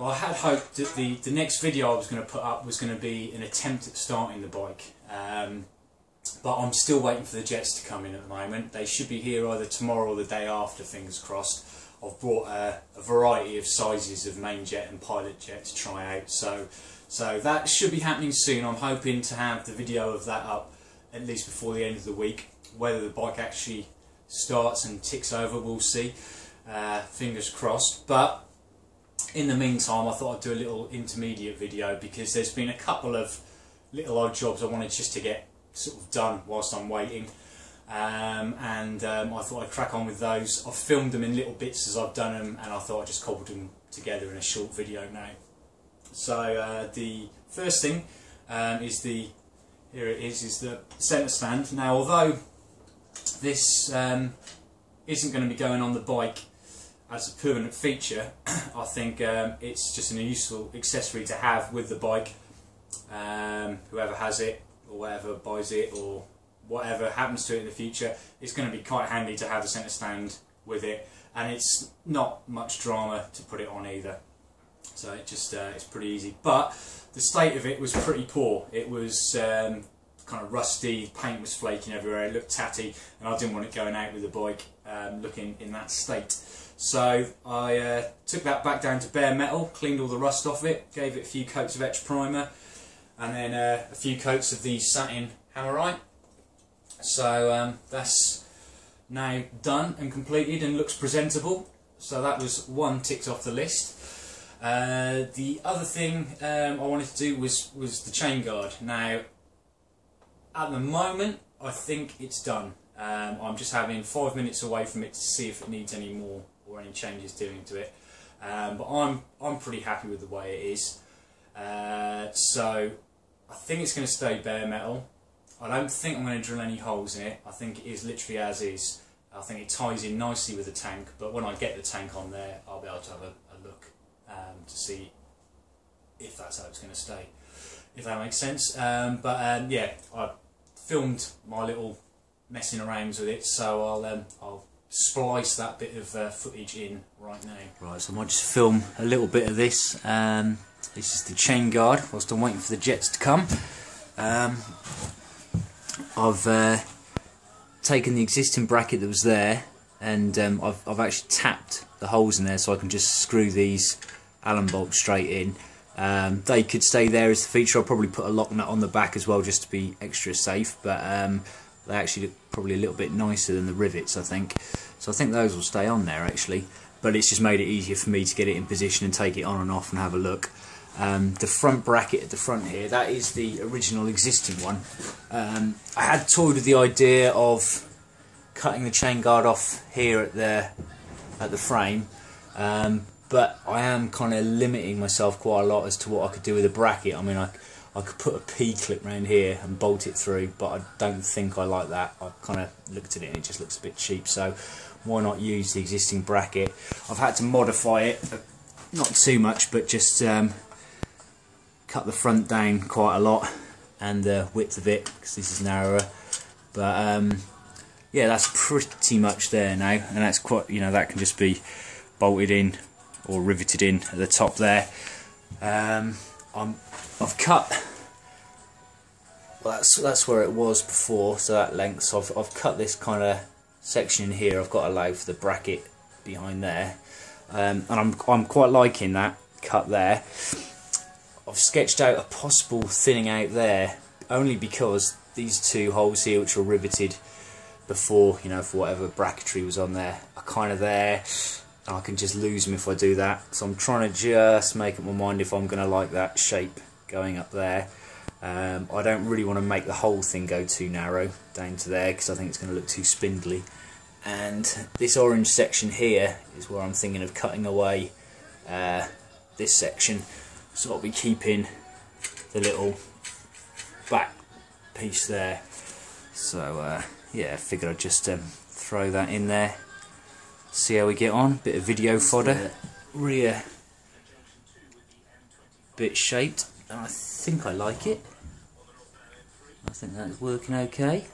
Well, I had hoped that the next video I was going to put up was going to be an attempt at starting the bike, but I'm still waiting for the jets to come in at the moment. They should be here either tomorrow or the day after, fingers crossed. I've brought a variety of sizes of main jet and pilot jet to try out, so that should be happening soon. I'm hoping to have the video of that up at least before the end of the week. Whether the bike actually starts and ticks over, we'll see. Fingers crossed. But in the meantime, I thought I'd do a little intermediate video because there's been a couple of little odd jobs I wanted just to get sort of done whilst I'm waiting. I thought I'd crack on with those. I've filmed them in little bits as I've done them, and I thought I'd just cobbled them together in a short video now. So the first thing is the centre stand. Now, although this isn't going to be going on the bike as a permanent feature, I think it's just a useful accessory to have with the bike. Whoever has it or whoever buys it or whatever happens to it in the future, it's going to be quite handy to have a centre stand with it, and it's not much drama to put it on either. So it just it's pretty easy. But the state of it was pretty poor. It was kind of rusty, paint was flaking everywhere, it looked tatty, and I didn't want it going out with the bike looking in that state. So I took that back down to bare metal, cleaned all the rust off it, gave it a few coats of etch primer, and then a few coats of the satin hammerite. So that's now done and completed and looks presentable. So that was one ticked off the list. The other thing I wanted to do was the chain guard. Now, at the moment, I think it's done. I'm just having 5 minutes away from it to see if it needs any more or any changes doing to it. But I'm pretty happy with the way it is. So I think it's going to stay bare metal. I don't think I'm going to drill any holes in it. I think it is literally as is. I think it ties in nicely with the tank, but when I get the tank on there, I'll be able to have a look to see if that's how it's going to stay, if that makes sense. Yeah, I filmed my little messing around with it, so I'll splice that bit of footage in right now. Right, so I might just film a little bit of this. This is the chain guard whilst I'm waiting for the jets to come. I've taken the existing bracket that was there, and I've actually tapped the holes in there so I can just screw these Allen bolts straight in. They could stay there as the feature. I'll probably put a lock nut on the back as well just to be extra safe, but they actually look probably a little bit nicer than the rivets, I think. So I think those will stay on there actually, but it's just made it easier for me to get it in position and take it on and off and have a look. The front bracket at the front here, that is the original existing one. I had toyed with the idea of cutting the chain guard off here at the frame, but I am kind of limiting myself quite a lot as to what I could do with the bracket. I mean, I could put a P-clip around here and bolt it through, but I don't think I like that. I kind of looked at it and it just looks a bit cheap, so why not use the existing bracket? I've had to modify it, not too much, but just cut the front down quite a lot and the width of it, because this is narrower. But yeah, that's pretty much there now, and that's quite, you know, that can just be bolted in or riveted in at the top there. I've cut, well, that's where it was before, so that length. So I've cut this kind of section in here. I've got to allow for the bracket behind there, and I'm quite liking that cut there. I've sketched out a possible thinning out there, only because these two holes here, which were riveted before, you know, for whatever bracketry was on there, are kind of there, and I can just lose them if I do that. So I'm trying to just make up my mind if I'm going to like that shape going up there. I don't really want to make the whole thing go too narrow down to there, because I think it's going to look too spindly. And this orange section here is where I'm thinking of cutting away this section. So I'll be keeping the little back piece there. So yeah, I figured I'd just throw that in there, see how we get on. Bit of video fodder. Rear bit shaped, and I think I like it. I think that's working okay.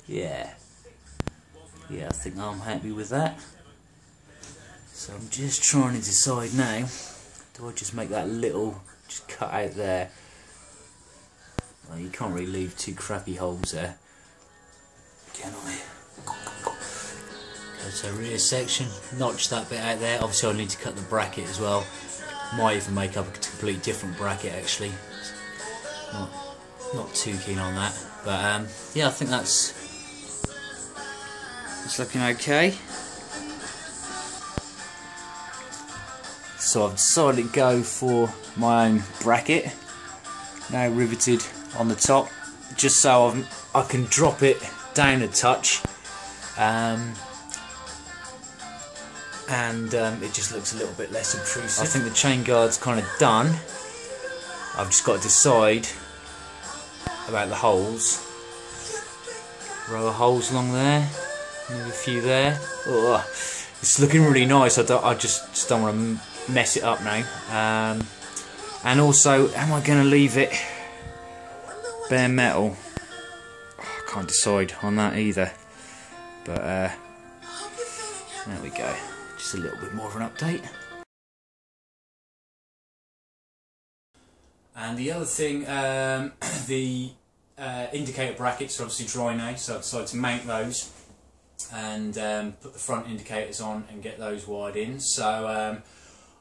Yeah, I think I'm happy with that. So I'm just trying to decide now, do I just make that little, just cut out there? Well, you can't really leave two crappy holes there, can I? Go to rear section, notch that bit out there. Obviously I need to cut the bracket as well. Might even make up a completely different bracket actually. Not too keen on that, but yeah, I think it's looking okay. So I've decided to go for my own bracket, now riveted on the top, just so I can drop it down a touch, and it just looks a little bit less obtrusive. I think the chain guard's kind of done. I've just got to decide about the holes. Row of holes along there, maybe a few there. Ugh. It's looking really nice. I just don't want to mess it up now. And also, am I going to leave it bare metal? Oh, I can't decide on that either. But there we go. Just a little bit more of an update. And the other thing, the indicator brackets are obviously dry now, so I decided to mount those and put the front indicators on and get those wired in. So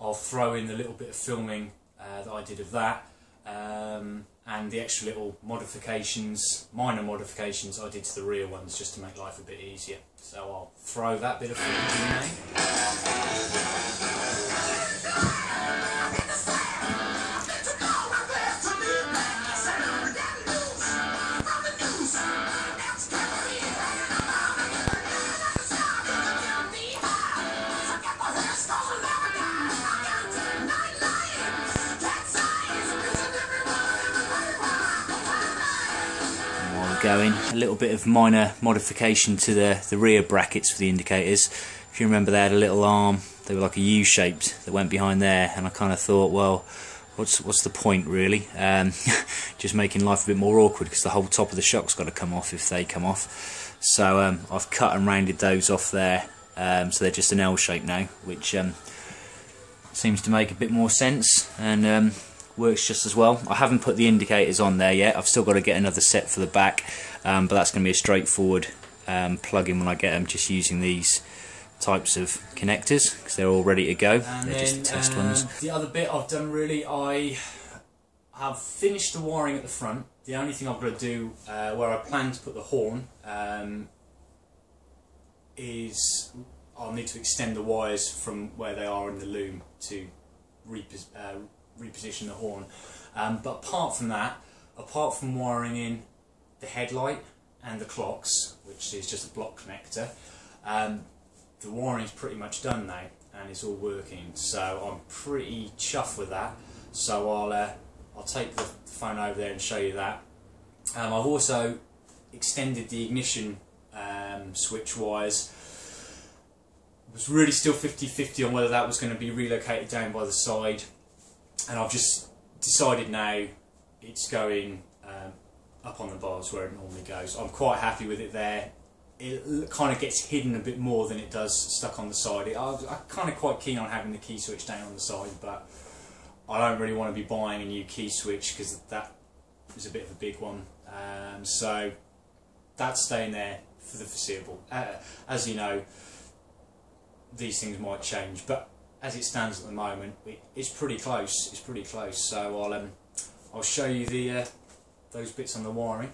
I'll throw in the little bit of filming that I did of that, and the extra little modifications, minor modifications I did to the rear ones just to make life a bit easier. So I'll throw that bit of filming in now. Going a little bit of minor modification to the rear brackets for the indicators. If you remember, they had a little arm, they were like a U-shaped that went behind there, and I kind of thought, well, what's the point really? Just making life a bit more awkward because the whole top of the shock's got to come off if they come off. So I've cut and rounded those off there, so they're just an L shape now, which seems to make a bit more sense and works just as well. I haven't put the indicators on there yet. I've still got to get another set for the back, but that's going to be a straightforward plug-in when I get them, just using these types of connectors because they're all ready to go. And they're just the test ones. The other bit I've done really, I have finished the wiring at the front. The only thing I've got to do where I plan to put the horn is I'll need to extend the wires from where they are in the loom to reposition the horn, but apart from that, apart from wiring in the headlight and the clocks, which is just a block connector, the wiring's pretty much done now and it's all working, so I'm pretty chuffed with that. So I'll take the phone over there and show you that. I've also extended the ignition switch wires. I was really still 50-50 on whether that was going to be relocated down by the side, and I've just decided now it's going up on the bars where it normally goes. I'm quite happy with it there. It kind of gets hidden a bit more than it does stuck on the side. I'm kind of quite keen on having the key switch down on the side, but I don't really want to be buying a new key switch because that is a bit of a big one. So that's staying there for the foreseeable. As you know, these things might change, but as it stands at the moment, it's pretty close. It's pretty close. So I'll show you those bits on the wiring.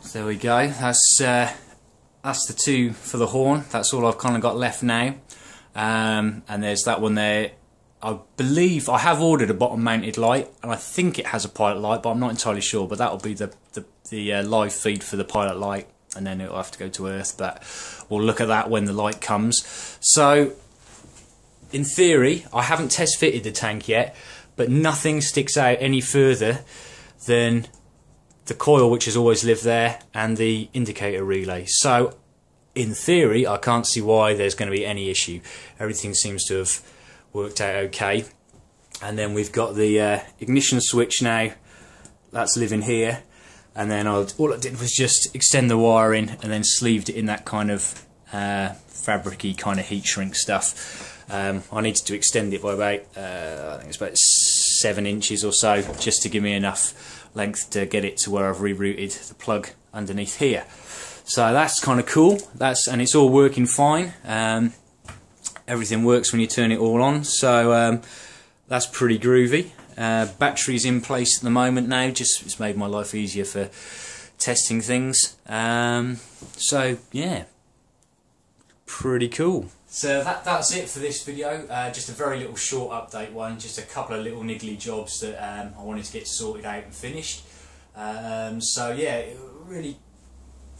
So there we go. That's the two for the horn. That's all I've kind of got left now. And there's that one there. I believe I have ordered a bottom mounted light, and I think it has a pilot light, but I'm not entirely sure. But that'll be the live feed for the pilot light, and then it'll have to go to Earth. But we'll look at that when the light comes. So in theory, I haven't test fitted the tank yet, but nothing sticks out any further than the coil, which has always lived there, and the indicator relay. So in theory, I can't see why there's going to be any issue. Everything seems to have worked out okay. And then we've got the ignition switch now. That's living here. And then all I did was just extend the wire in and then sleeved it in that kind of fabricy kind of heat shrink stuff. I needed to extend it by about I think it's about 7 inches or so, just to give me enough length to get it to where I've rerouted the plug underneath here. So that's kind of cool. And it's all working fine. Everything works when you turn it all on, so that's pretty groovy. Battery's in place at the moment now, just it's made my life easier for testing things. So yeah, pretty cool. So that's it for this video. Just a very little short update one, just a couple of little niggly jobs that I wanted to get sorted out and finished. So yeah, really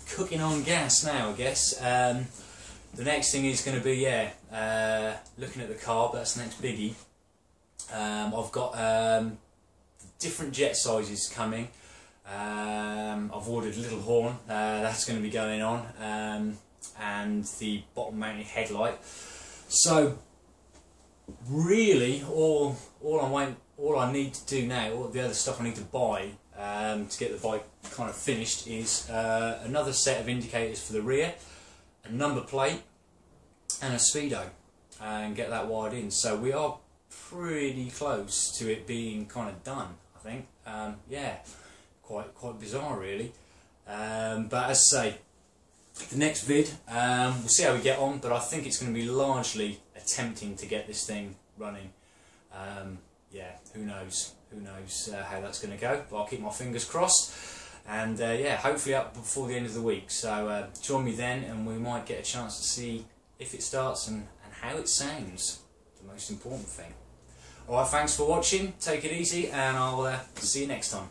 cooking on gas now, I guess. The next thing is going to be looking at the carb. That's the next biggie. I've got different jet sizes coming. I've ordered a little horn, that's going to be going on, and the bottom mounted headlight. So really all I need to do now, all the other stuff I need to buy to get the bike kind of finished, is another set of indicators for the rear, a number plate and a speedo, and get that wired in. So we are pretty close to it being kind of done, I think. Yeah, quite bizarre really. But as I say, the next vid, we'll see how we get on, but I think it's going to be largely attempting to get this thing running. Yeah, who knows how that's going to go, but I'll keep my fingers crossed. And yeah, hopefully up before the end of the week. So join me then, and we might get a chance to see if it starts and how it sounds. The most important thing. Alright, thanks for watching, take it easy, and I'll see you next time.